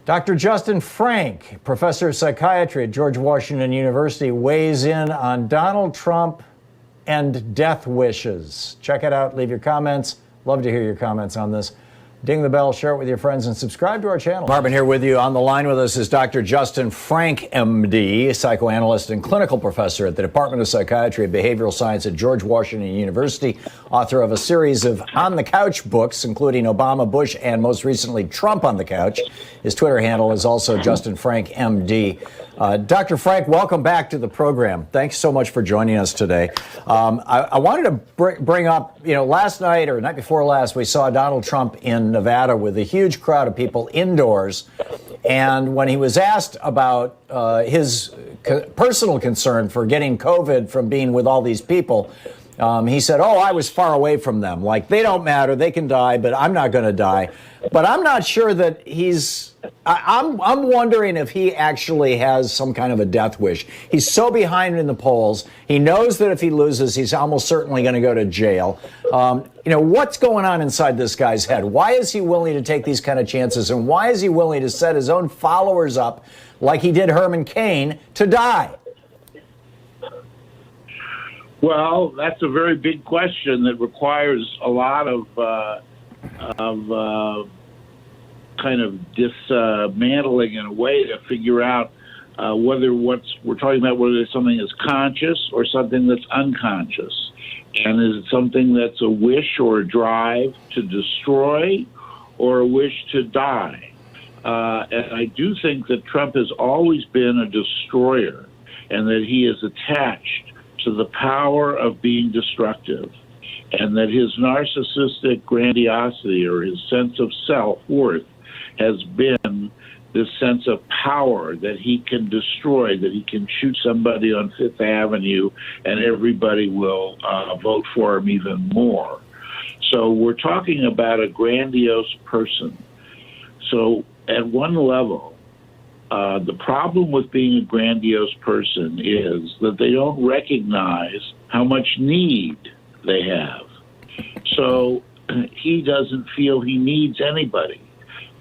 Dr. Justin Frank, professor of psychiatry at George Washington University, weighs in on Donald Trump and death wishes. Check it out. Leave your comments. Love to hear your comments on this. Ding the bell, share it with your friends, and subscribe to our channel. Hartmann here with you. On the line with us is Dr. Justin Frank, MD, psychoanalyst and clinical professor at the Department of Psychiatry and Behavioral Science at George Washington University, author of a series of On the Couch books, including Obama, Bush, and most recently Trump on the Couch. His Twitter handle is also Justin Frank, MD. Dr. Frank, welcome back to the program. Thanks so much for joining us today. I wanted to bring up, last night or night before last, we saw Donald Trump in Nevada with a huge crowd of people indoors. And when he was asked about his personal concern for getting COVID from being with all these people, he said, I was far away from them. Like, they don't matter. They can die, but I'm not going to die. But I'm not sure that I'm wondering if he actually has some kind of a death wish. He's so behind in the polls. He knows that if he loses, he's almost certainly going to go to jail. What's going on inside this guy's head? Why is he willing to take these kind of chances? And why is he willing to set his own followers up, like he did Herman Cain, to die? Well, that's a very big question that requires a lot of kind of dismantling in a way to figure out whether we're talking about whether something is conscious or something that's unconscious. And is it something that's a wish or a drive to destroy or a wish to die? And I do think that Trump has always been a destroyer and that he is attached to the power of being destructive, and that his narcissistic grandiosity or his sense of self-worth has been this sense of power that he can destroy, that he can shoot somebody on Fifth Avenue and everybody will vote for him even more. So we're talking about a grandiose person. So at one level, the problem with being a grandiose person is that they don't recognize how much need they have. So he doesn't feel he needs anybody.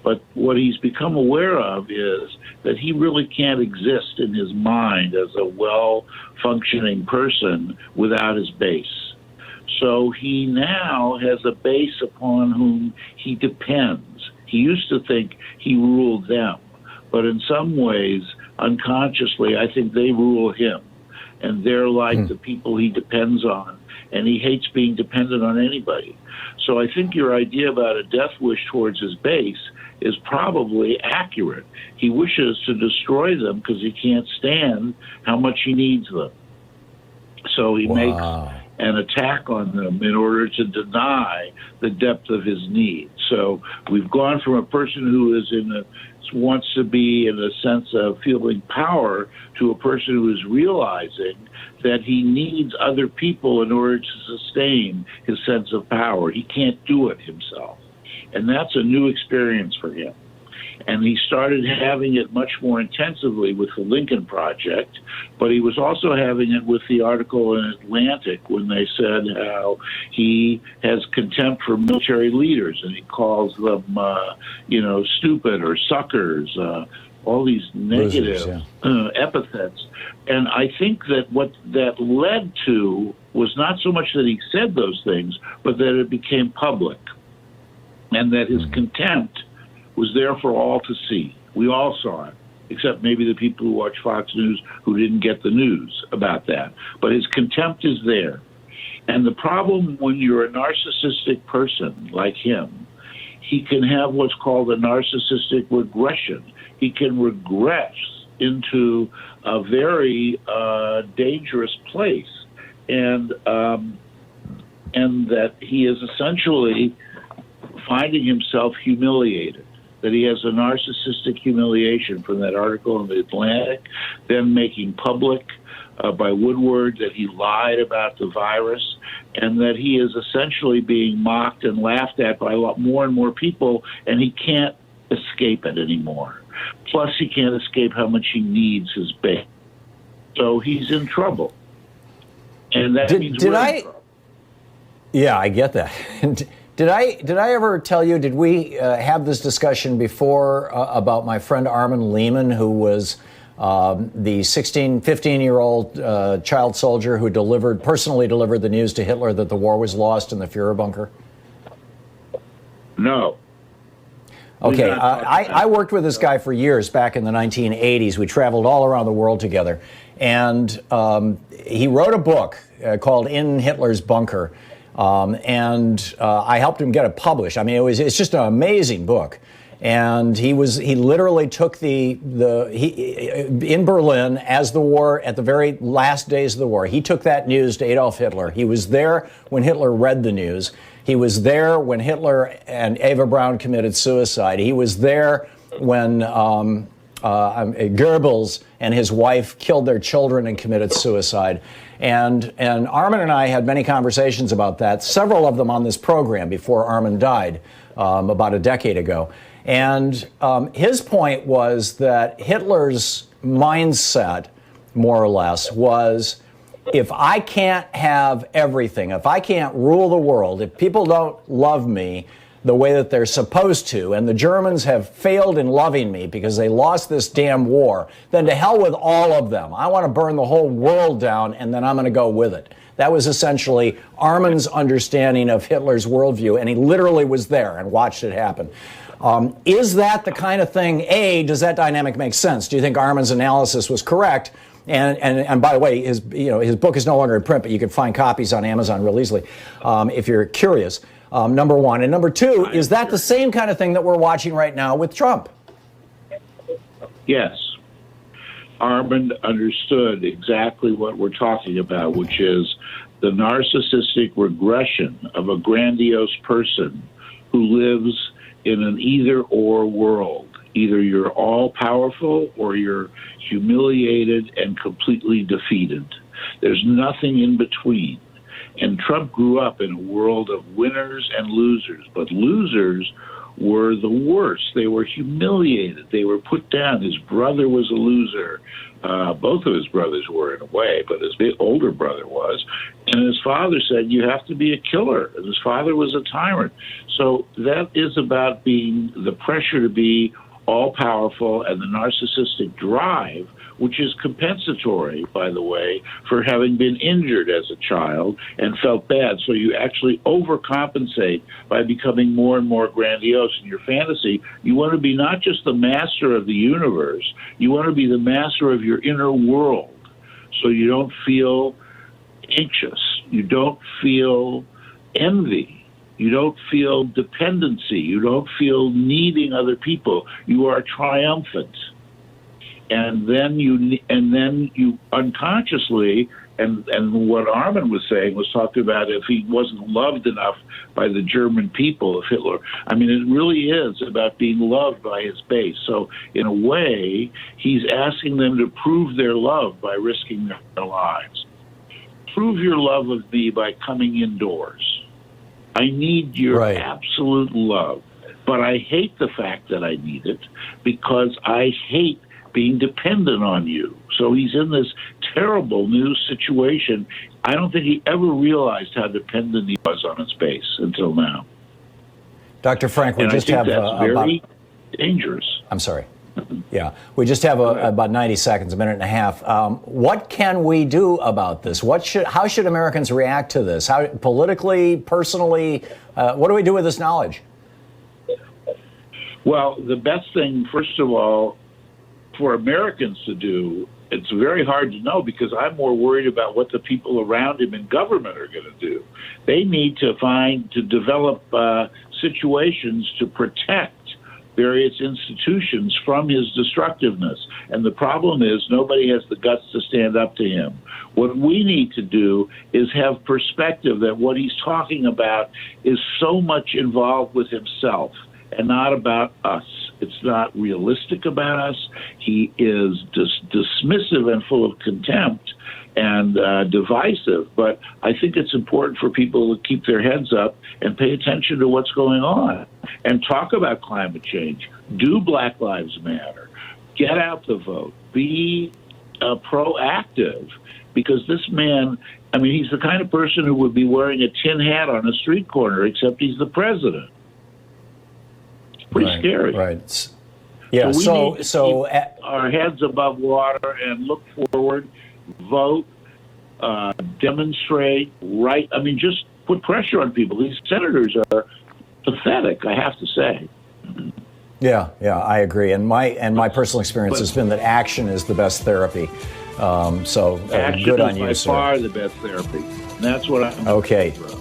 But what he's become aware of is that he really can't exist in his mind as a well-functioning person without his base. So he now has a base upon whom he depends. He used to think he ruled them. But in some ways, unconsciously, I think they rule him. And they're like the people he depends on. And he hates being dependent on anybody. So I think your idea about a death wish towards his base is probably accurate. He wishes to destroy them because he can't stand how much he needs them. So he makes an attack on them in order to deny the depth of his need. So we've gone from a person who is wants to be in a sense of feeling power to a person who is realizing that he needs other people in order to sustain his sense of power. He can't do it himself. And that's a new experience for him. And he started having it much more intensively with the Lincoln Project, but he was also having it with the article in Atlantic when they said how he has contempt for military leaders and he calls them, stupid or suckers, all these negative epithets. And I think that what that led to was not so much that he said those things, but that it became public and that his contempt was there for all to see. We all saw it, except maybe the people who watch Fox News who didn't get the news about that. But his contempt is there. And the problem when you're a narcissistic person like him, he can have what's called a narcissistic regression. He can regress into a very dangerous place. And that he is essentially finding himself humiliated, that he has a narcissistic humiliation from that article in the Atlantic, then making public by Woodward that he lied about the virus, and that he is essentially being mocked and laughed at by a lot more and more people, and he can't escape it anymore. Plus, he can't escape how much he needs his base. So he's in trouble. And that means we're in trouble. Yeah, I get that. Did I ever tell you, did we have this discussion before about my friend Armin Lehman, who was the 15-year-old child soldier who personally delivered the news to Hitler that the war was lost in the Führer bunker? No. Okay, I worked with this guy for years back in the 1980s. We traveled all around the world together. And he wrote a book called In Hitler's Bunker. And I helped him get it published. I mean, it's just an amazing book. And he literally took in Berlin as the war, at the very last days of the war, he took that news to Adolf Hitler. He was there when Hitler read the news. He was there when Hitler and Eva Braun committed suicide. He was there when Goebbels and his wife killed their children and committed suicide. And Armin and I had many conversations about that, several of them on this program before Armin died about a decade ago. And his point was that Hitler's mindset, more or less, was, if I can't have everything, if I can't rule the world, if people don't love me the way that they're supposed to, and the Germans have failed in loving me because they lost this damn war, then to hell with all of them. I want to burn the whole world down, and then I'm going to go with it. That was essentially Armin's understanding of Hitler's worldview, and he literally was there and watched it happen. Is that the kind of thing, does that dynamic make sense? Do you think Armin's analysis was correct? And by the way, his book is no longer in print, but you can find copies on Amazon real easily if you're curious. Number one. And number two, is that the same kind of thing that we're watching right now with Trump? Yes. Armin understood exactly what we're talking about, which is the narcissistic regression of a grandiose person who lives in an either-or world. Either you're all-powerful or you're humiliated and completely defeated. There's nothing in between. And Trump grew up in a world of winners and losers, but losers were the worst. They were humiliated. They were put down. His brother was a loser. Both of his brothers were, in a way, but his older brother was. And his father said, you have to be a killer. And his father was a tyrant. So that is about being the pressure to be all-powerful and the narcissistic drive, which is compensatory, by the way, for having been injured as a child and felt bad. So you actually overcompensate by becoming more and more grandiose in your fantasy. You want to be not just the master of the universe, you want to be the master of your inner world. So you don't feel anxious, you don't feel envy, you don't feel dependency, you don't feel needing other people. You are triumphant. And then you unconsciously, and what Armin was saying was talking about if he wasn't loved enough by the German people of Hitler. I mean, it really is about being loved by his base. So in a way, he's asking them to prove their love by risking their lives. Prove your love of me by coming indoors. I need your absolute love, but I hate the fact that I need it because I hate being dependent on you. So he's in this terrible new situation. I don't think he ever realized how dependent he was on his base until now. Dr. Frank, we just have very dangerous. I'm sorry. Yeah, we just have about 90 seconds, a minute and a half. What can we do about this? How should Americans react to this? How politically, personally, what do we do with this knowledge? Well, the best thing, first of all, for Americans to do, it's very hard to know because I'm more worried about what the people around him in government are going to do. They need to develop situations to protect various institutions from his destructiveness. And the problem is nobody has the guts to stand up to him. What we need to do is have perspective that what he's talking about is so much involved with himself and not about us. It's not realistic about us. He is dismissive and full of contempt and divisive. But I think it's important for people to keep their heads up and pay attention to what's going on and talk about climate change. Do Black Lives Matter. Get out the vote. Be proactive, because this man I mean, he's the kind of person who would be wearing a tin hat on a street corner, except he's the president. It's pretty scary. Right. Yeah. So we need to keep our heads above water and look forward, vote, demonstrate, right? I mean, just put pressure on people. These senators are pathetic, I have to say. Yeah, I agree. And my personal experience has been that action is the best therapy. So action good is on you, by sir. far the best therapy. And that's what I'm okay. about.